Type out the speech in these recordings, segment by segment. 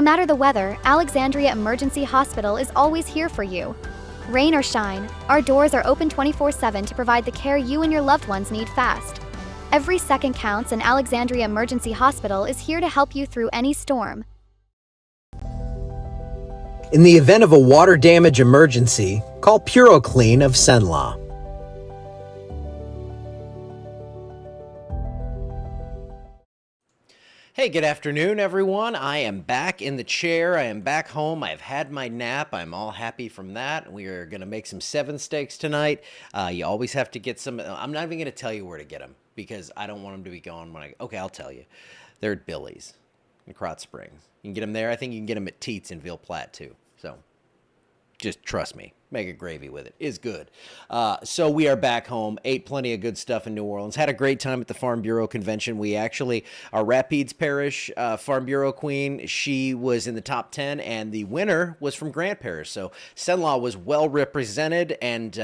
No matter the weather, Alexandria Emergency Hospital is always here for you. Rain or shine, our doors are open 24/7 to provide the care you and your loved ones need fast. Every second counts, and Alexandria Emergency Hospital is here to help you through any storm. In the event of a water damage emergency, call PuroClean of Cenla. Hey, good afternoon, everyone. I am back in the chair. I am back home. I've had my nap. I'm all happy from that. We are going to make some 7 steaks tonight. You always have to get some. I'm not even going to tell you where to get them because I don't want them to be gone when okay, I'll tell you. They're at Billy's in Krotz Springs. You can get them there. I think you can get them at Teats in Ville Platte, too. So just trust me. Make a gravy with it. Is good. So we are back home. Ate plenty of good stuff in New Orleans. Had a great time at the Farm Bureau convention. We actually, our Rapides Parish Farm Bureau queen, she was in the top 10, and the winner was from Grant Parish. So Cenla was well represented, and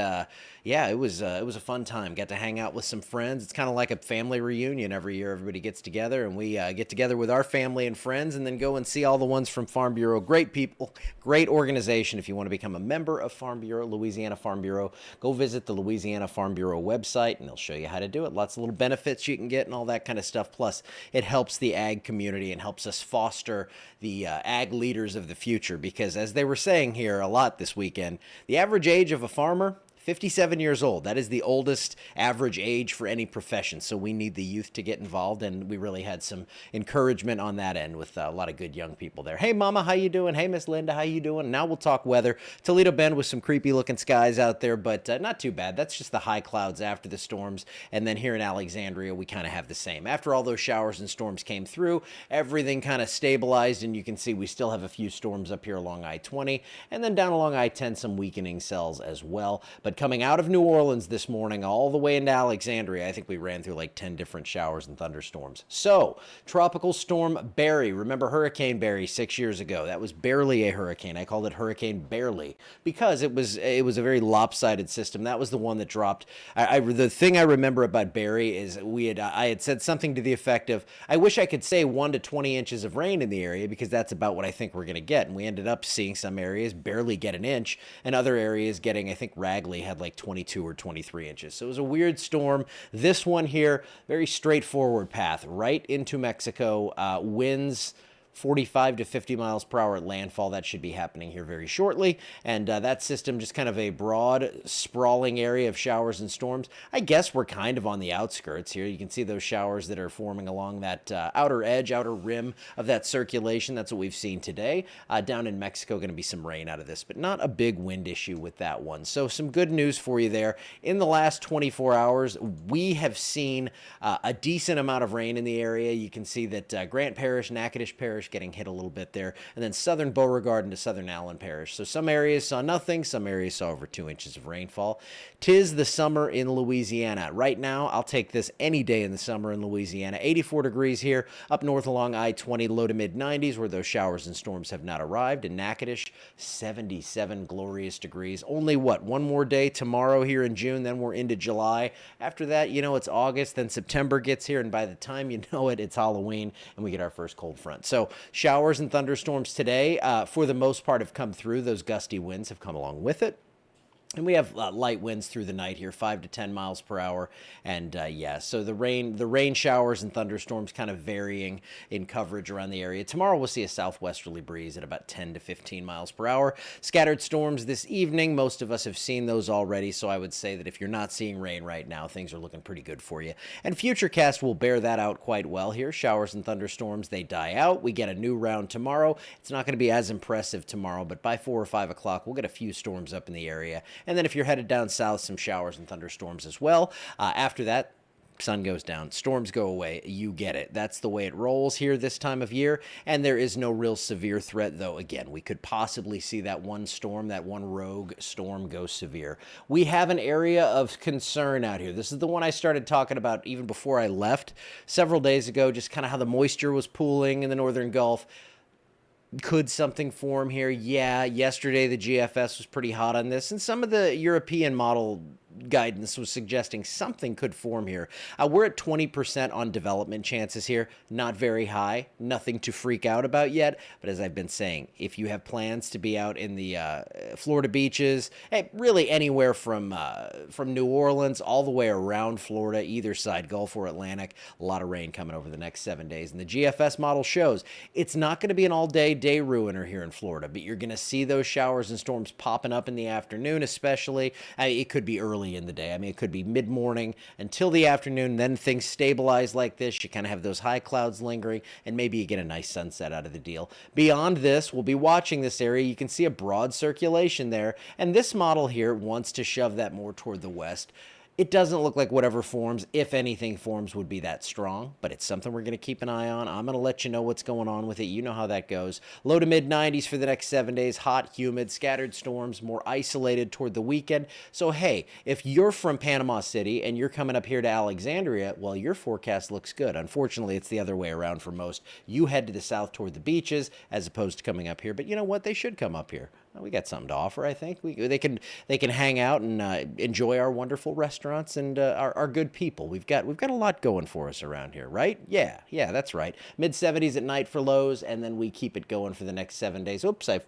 yeah, it was a fun time. Got to hang out with some friends. It's kind of like a family reunion every year. Everybody gets together, and we get together with our family and friends, and then go and see all the ones from Farm Bureau. Great people, great organization. If you want to become a member of Farm Bureau, Louisiana Farm Bureau, go visit the Louisiana Farm Bureau website, and they'll show you how to do it. Lots of little benefits you can get and all that kind of stuff. Plus, it helps the ag community and helps us foster the ag leaders of the future, because as they were saying here a lot this weekend, the average age of a farmer, 57 years old. That is the oldest average age for any profession. So we need the youth to get involved, and we really had some encouragement on that end with a lot of good young people there. Hey, Mama, how you doing? Hey, Miss Linda, how you doing? Now we'll talk weather. Toledo Bend with some creepy looking skies out there, but not too bad. That's just the high clouds after the storms. And then here in Alexandria, we kind of have the same. After all those showers and storms came through, everything kind of stabilized, and you can see we still have a few storms up here along I-20, and then down along I-10, some weakening cells as well. But coming out of New Orleans this morning all the way into Alexandria, I think we ran through like 10 different showers and thunderstorms. So, Tropical Storm Barry. Remember Hurricane Barry 6 years ago? That was barely a hurricane. I called it Hurricane Barely because it was a very lopsided system. That was the one that dropped. The thing I remember about Barry is I had said something to the effect of, I wish I could say 1 to 20 inches of rain in the area, because that's about what I think we're going to get. And we ended up seeing some areas barely get an inch, and other areas getting, I think Ragley had like 22 or 23 inches. So it was a weird storm. This one here, very straightforward path right into Mexico. Winds 45 to 50 miles per hour at landfall. That should be happening here very shortly. And that system, just kind of a broad, sprawling area of showers and storms. I guess we're kind of on the outskirts here. You can see those showers that are forming along that outer edge, outer rim of that circulation. That's what we've seen today. Down in Mexico, going to be some rain out of this, but not a big wind issue with that one. So some good news for you there. In the last 24 hours, we have seen a decent amount of rain in the area. You can see that Grant Parish, Natchitoches Parish getting hit a little bit there, and then southern Beauregard into southern Allen Parish. So some areas saw nothing, some areas saw over 2 inches of rainfall. 'Tis the summer in Louisiana. Right now, I'll take this any day in the summer in Louisiana. 84 degrees here, up north along I-20, low to mid-90s, where those showers and storms have not arrived. In Natchitoches, 77 glorious degrees. Only one more day tomorrow here in June, then we're into July. After that, it's August, then September gets here, and by the time you know it, it's Halloween, and we get our first cold front. So showers and thunderstorms today, for the most part, have come through. Those gusty winds have come along with it. And we have light winds through the night here, 5 to 10 miles per hour. And yeah, so the rain showers and thunderstorms kind of varying in coverage around the area. Tomorrow we'll see a southwesterly breeze at about 10 to 15 miles per hour. Scattered storms this evening. Most of us have seen those already. So I would say that if you're not seeing rain right now, things are looking pretty good for you. And Futurecast will bear that out quite well here. Showers and thunderstorms, they die out. We get a new round tomorrow. It's not going to be as impressive tomorrow, but by 4 or 5 o'clock, we'll get a few storms up in the area. And then if you're headed down south, some showers and thunderstorms as well. After that, sun goes down, storms go away. You get it. That's the way it rolls here this time of year. And there is no real severe threat, though. Again, we could possibly see that one storm, that one rogue storm go severe. We have an area of concern out here. This is the one I started talking about even before I left several days ago, just kind of how the moisture was pooling in the northern Gulf. Could something form here? Yeah, yesterday the GFS was pretty hot on this, and some of the European model guidance was suggesting something could form here. We're at 20% on development chances here. Not very high. Nothing to freak out about yet. But as I've been saying, if you have plans to be out in the Florida beaches, hey, really anywhere from New Orleans all the way around Florida, either side, Gulf or Atlantic, a lot of rain coming over the next 7 days. And the GFS model shows it's not going to be an all-day day ruiner here in Florida, but you're going to see those showers and storms popping up in the afternoon, especially. It could be early in the day. I mean, it could be mid-morning until the afternoon. Then things stabilize like this. You kind of have those high clouds lingering, and maybe you get a nice sunset out of the deal. Beyond this, we'll be watching this area. You can see a broad circulation there, and this model here wants to shove that more toward the west. It doesn't look like whatever forms, if anything forms, would be that strong, but it's something we're going to keep an eye on. I'm going to let you know what's going on with it. You know how that goes. Low to mid 90s for the next 7 days. Hot, humid, scattered storms, more isolated toward the weekend. So, hey, if you're from Panama City and you're coming up here to Alexandria, well, your forecast looks good. Unfortunately, it's the other way around for most. You head to the south toward the beaches as opposed to coming up here. But you know what? They should come up here. We got something to offer, I think. They can hang out and enjoy our wonderful restaurants and our good people. We've got a lot going for us around here, right? Yeah, that's right. Mid 70s at night for lows, and then we keep it going for the next 7 days. Oops, I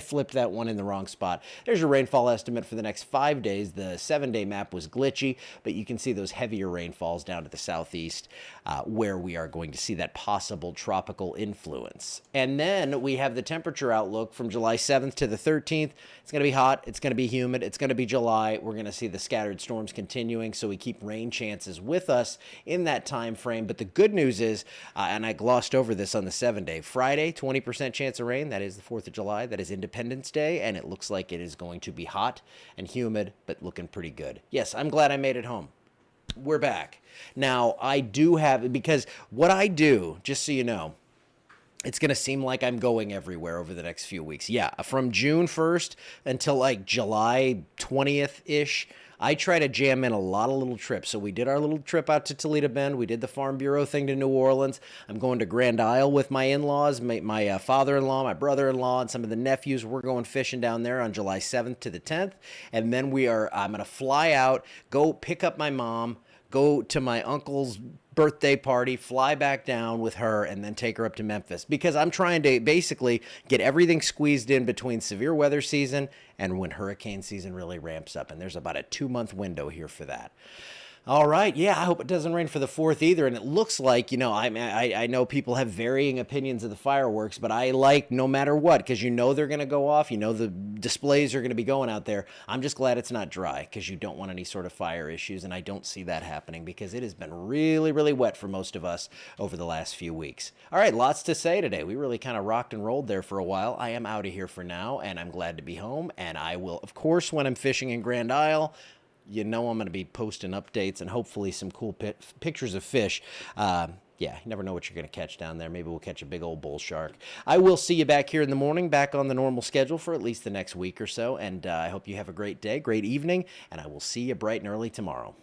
flipped that one in the wrong spot. There's your rainfall estimate for the next 5 days. The 7-day map was glitchy, but you can see those heavier rainfalls down to the southeast where we are going to see that possible tropical influence. And then we have the temperature outlook from July 7th to the 13th. It's going to be hot. It's going to be humid. It's going to be July. We're going to see the scattered storms continuing, so we keep rain chances with us in that time frame. But the good news is, and I glossed over this on the 7-day, Friday, 20% chance of rain. That is the 4th of July. That is Independence Day, and it looks like it is going to be hot and humid, but looking pretty good. Yes, I'm glad I made it home. We're back. Now, I do have, because what I do, just so you know, it's going to seem like I'm going everywhere over the next few weeks. Yeah, from June 1st until like July 20th-ish, I try to jam in a lot of little trips. So we did our little trip out to Toledo Bend. We did the Farm Bureau thing to New Orleans. I'm going to Grand Isle with my in-laws, my father-in-law, my brother-in-law, and some of the nephews. We're going fishing down there on July 7th to the 10th. And then I'm going to fly out, go pick up my mom, go to my uncle's birthday party, fly back down with her, and then take her up to Memphis, because I'm trying to basically get everything squeezed in between severe weather season and when hurricane season really ramps up. And there's about a 2-month window here for that. All right, yeah, I hope it doesn't rain for the 4th either. And it looks like, I know people have varying opinions of the fireworks, but I like no matter what, because they're going to go off. The displays are going to be going out there. I'm just glad it's not dry, because you don't want any sort of fire issues, and I don't see that happening because it has been really, really wet for most of us over the last few weeks. All right, lots to say today. We really kind of rocked and rolled there for a while. I am out of here for now, and I'm glad to be home, and I will, of course, when I'm fishing in Grand Isle, I'm going to be posting updates and hopefully some cool pictures of fish. Yeah, you never know what you're going to catch down there. Maybe we'll catch a big old bull shark. I will see you back here in the morning, back on the normal schedule for at least the next week or so. And I hope you have a great day, great evening, and I will see you bright and early tomorrow.